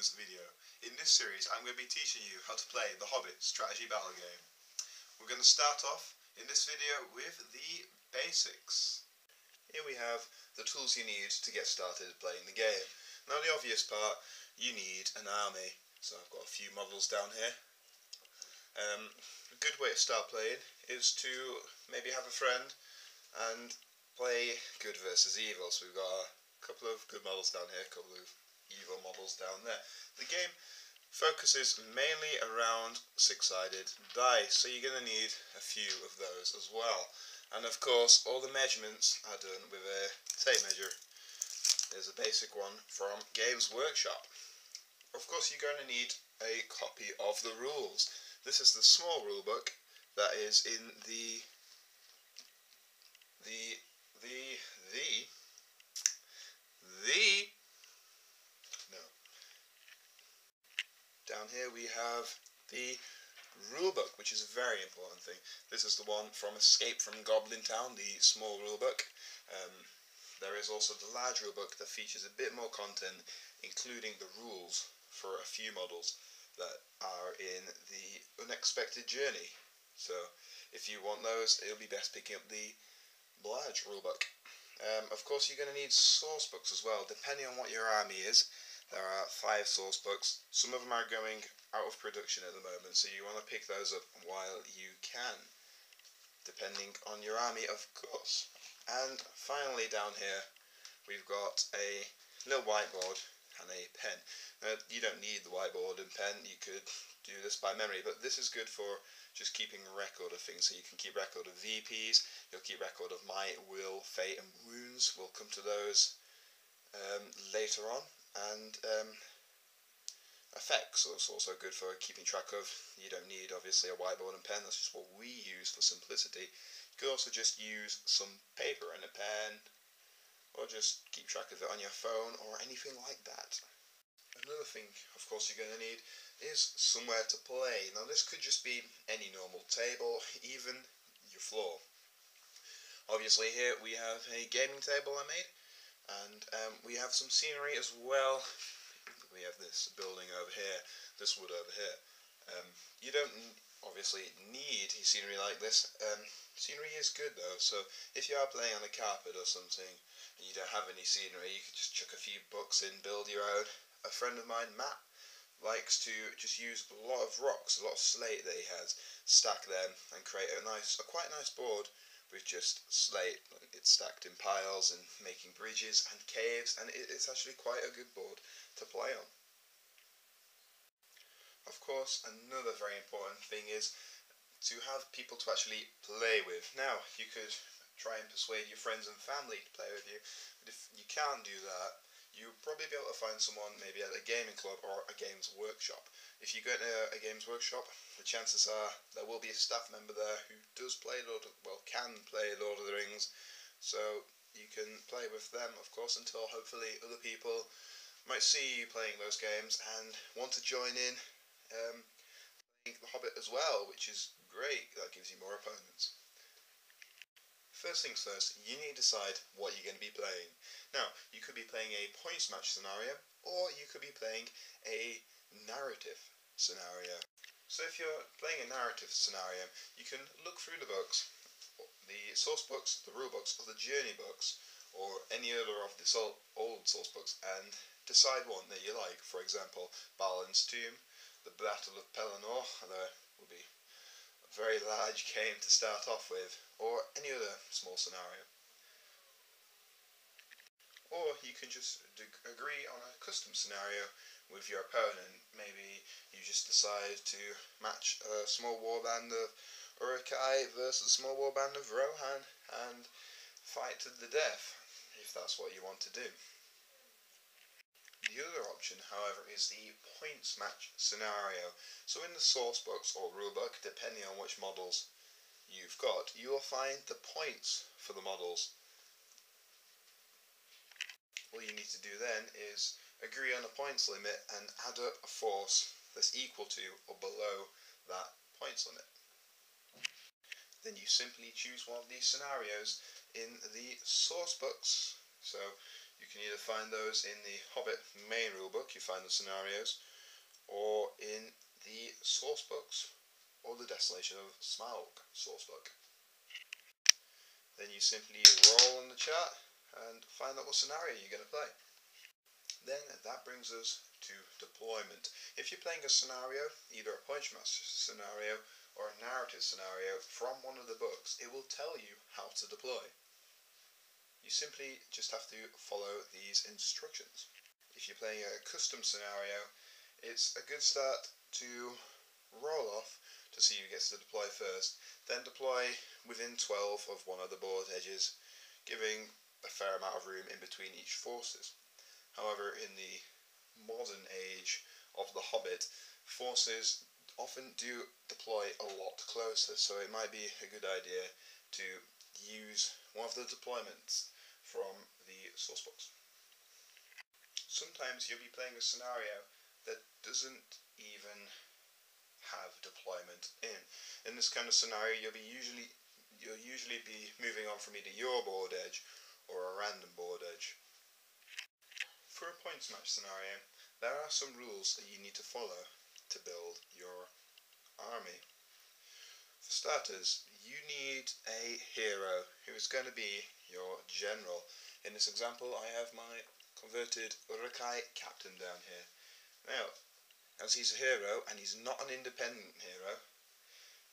Games video. In this series I'm going to be teaching you how to play the Hobbit Strategy Battle Game. We're going to start off in this video with the basics. Here we have the tools you need to get started playing the game. Now the obvious part, you need an army. So I've got a few models down here. A good way to start playing is to maybe have a friend and play good versus evil. So we've got a couple of good models down here, a couple of evil models down there. The game focuses mainly around six-sided dice, so you're going to need a few of those as well. And of course all the measurements are done with a tape measure. There's a basic one from Games Workshop. Of course you're going to need a copy of the rules. This is the small rule book that is in the down here we have the rulebook, which is a very important thing. This is the one from Escape from Goblin Town, the small rulebook. There is also the large rulebook that features a bit more content, including the rules for a few models that are in the Unexpected Journey. So if you want those, it'll be best picking up the large rulebook. Of course you're going to need source books as well, depending on what your army is. There are 5 source books. Some of them are going out of production at the moment, so you want to pick those up while you can, depending on your army, of course. And finally down here we've got a little whiteboard and a pen. Now, you don't need the whiteboard and pen, you could do this by memory, but this is good for just keeping record of things. So you can keep record of VPs, you'll keep record of might, will, fate and wounds. We'll come to those later on. And effects is also good for keeping track of. You don't need obviously a whiteboard and pen, that's just what we use for simplicity. You could also just use some paper and a pen, or just keep track of it on your phone or anything like that. Another thing of course you're going to need is somewhere to play. Now this could just be any normal table, even your floor. Obviously here we have a gaming table I made, and we have some scenery as well. We have this building over here, this wood over here. You don't obviously need scenery like this. Scenery is good though, so if you are playing on a carpet or something and you don't have any scenery, you can just chuck a few books in, build your own. A friend of mine, Matt, likes to just use a lot of rocks, a lot of slate that he has, stack them and create a quite nice board with just slate. It's stacked in piles and making bridges and caves, and it's actually quite a good board to play on. Of course, another very important thing is to have people to actually play with. Now, you could try and persuade your friends and family to play with you, but if you can't do that, you'll probably be able to find someone maybe at a gaming club or a games workshop. If you go to a games workshop, the chances are there will be a staff member there who does play can play Lord of the Rings, so you can play with them, of course, until hopefully other people might see you playing those games and want to join in playing the Hobbit as well, which is great. That gives you more opponents. First things first, you need to decide what you're going to be playing. Now, you could be playing a points match scenario, or you could be playing a narrative scenario. So if you're playing a narrative scenario, you can look through the books, the source books, the rule books, or the journey books, or any other of the old source books, and decide one that you like. For example, Balin's Tomb, the Battle of Pelennor, there will be very large game to start off with, or any other small scenario. Or you can just agree on a custom scenario with your opponent. Maybe you just decide to match a small warband of Uruk-hai versus a small warband of Rohan and fight to the death, if that's what you want to do. The other option, however, is the points match scenario. So in the source books or rulebook, depending on which models you've got, you will find the points for the models. All you need to do then is agree on a points limit and add up a force that's equal to or below that points limit. Then you simply choose one of these scenarios in the source books. So You can either find those in the Hobbit main rulebook, you find the scenarios, or in the source books, or the Desolation of Smaug sourcebook. Then you simply roll in the chat and find out what scenario you're going to play. Then that brings us to deployment. If you're playing a scenario, either a Punch Master scenario or a narrative scenario from one of the books, it will tell you how to deploy. You simply just have to follow these instructions. If you're playing a custom scenario, it's a good start to roll off to see who gets to deploy first, then deploy within 12 of one of the board edges, giving a fair amount of room in between each forces. However, in the modern age of the Hobbit, forces often do deploy a lot closer, so it might be a good idea to use one of the deployments from the sourcebooks. Sometimes you'll be playing a scenario that doesn't even have deployment in. In this kind of scenario, you'll usually be moving on from either your board edge or a random board edge. For a points match scenario, there are some rules that you need to follow to build your army. For starters, you need a hero who is going to be your general. In this example, I have my converted Uruk-hai captain down here. Now, as he's a hero, and he's not an independent hero,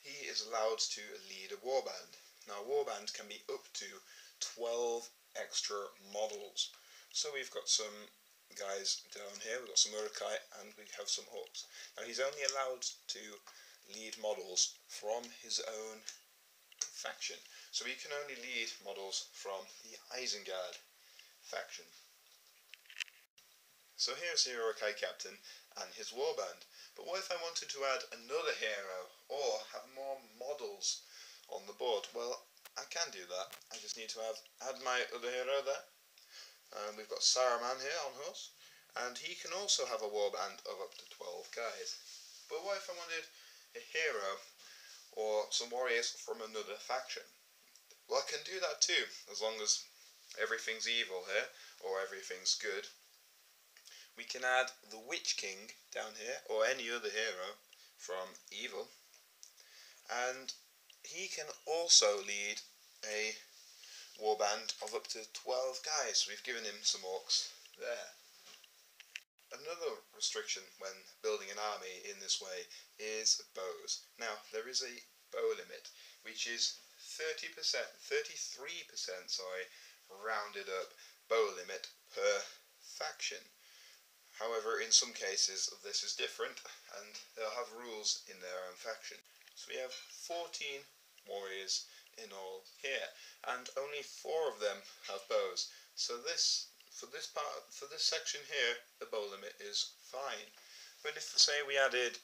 he is allowed to lead a warband. Now, a warband can be up to 12 extra models. So we've got some guys down here, we've got some Uruk-hai, and we have some orcs. Now, he's only allowed to lead models from his own faction. So he can only lead models from the Isengard faction. So here's the Uruk-hai captain and his warband. But what if I wanted to add another hero or have more models on the board? Well, I can do that. I just need to add my other hero there. And we've got Saruman here on horse, and he can also have a warband of up to 12 guys. But what if I wanted a hero or some warriors from another faction? Well, I can do that too, as long as everything's evil here, or everything's good. We can add the Witch King down here, or any other hero from evil, and he can also lead a warband of up to 12 guys. So we've given him some orcs there. Another restriction when building an army in this way is bows. Now, there is a bow limit, which is 33%, rounded up bow limit per faction. However, in some cases this is different, and they'll have rules in their own faction. So we have 14 warriors in all here, and only 4 of them have bows. So for this section here, the bow limit is fine. But if, say, we added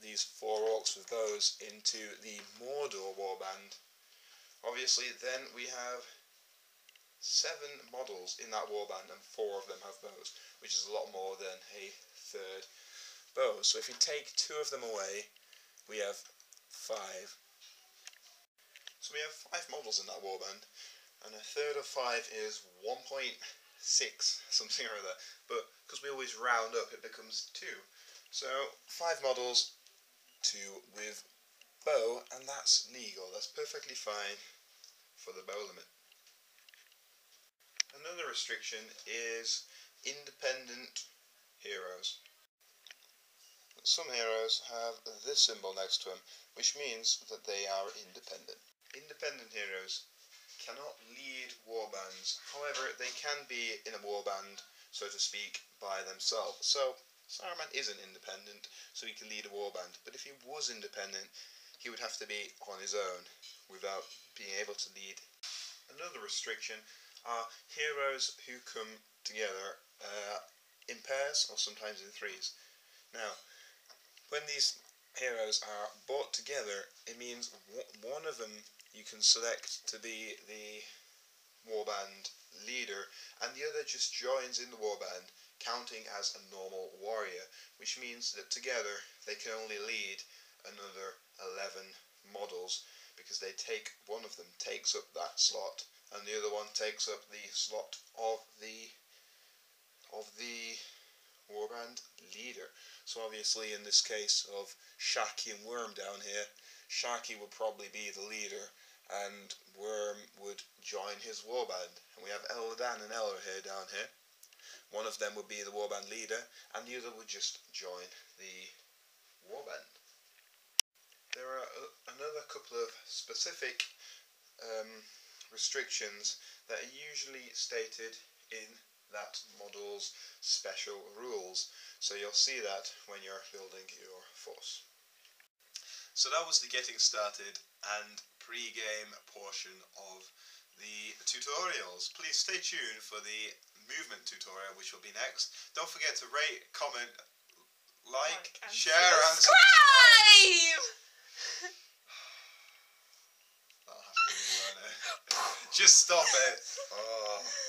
these 4 orcs with bows into the Mordor warband, obviously then we have 7 models in that warband, and 4 of them have bows, which is a lot more than a third bow. So if you take 2 of them away, we have 5. So we have 5 models in that warband, and a third of 5 is 1.6, something or other. But because we always round up, it becomes 2. So 5 models, 2 with bow, and that's legal. That's perfectly fine for the bow limit. Another restriction is independent heroes. Some heroes have this symbol next to them, which means that they are independent. Independent heroes cannot lead warbands. However, they can be in a warband, so to speak, by themselves. So Saruman isn't independent, so he can lead a warband. But if he was independent, he would have to be on his own without being able to lead. Another restriction are heroes who come together in pairs or sometimes in threes. Now, when these heroes are brought together, it means one of them you can select to be the warband leader, and the other just joins in the warband, counting as a normal warrior, which means that together they can only lead another 11 models, because one of them takes up that slot, and the other one takes up the slot of the of the warband leader. So obviously in this case of Shaki and Worm down here, Shaki would probably be the leader and Worm would join his warband. And we have Eldan and Elrahir down here. One of them would be the warband leader and the other would just join the warband. There are another couple of specific restrictions that are usually stated in that model's special rules, so you'll see that when you're building your force. So that was the getting started and pre-game portion of the tutorials. Please stay tuned for the movement tutorial, which will be next. Don't forget to rate, comment, like share and subscribe! That'll have to be, won't it? Just stop it. Oh.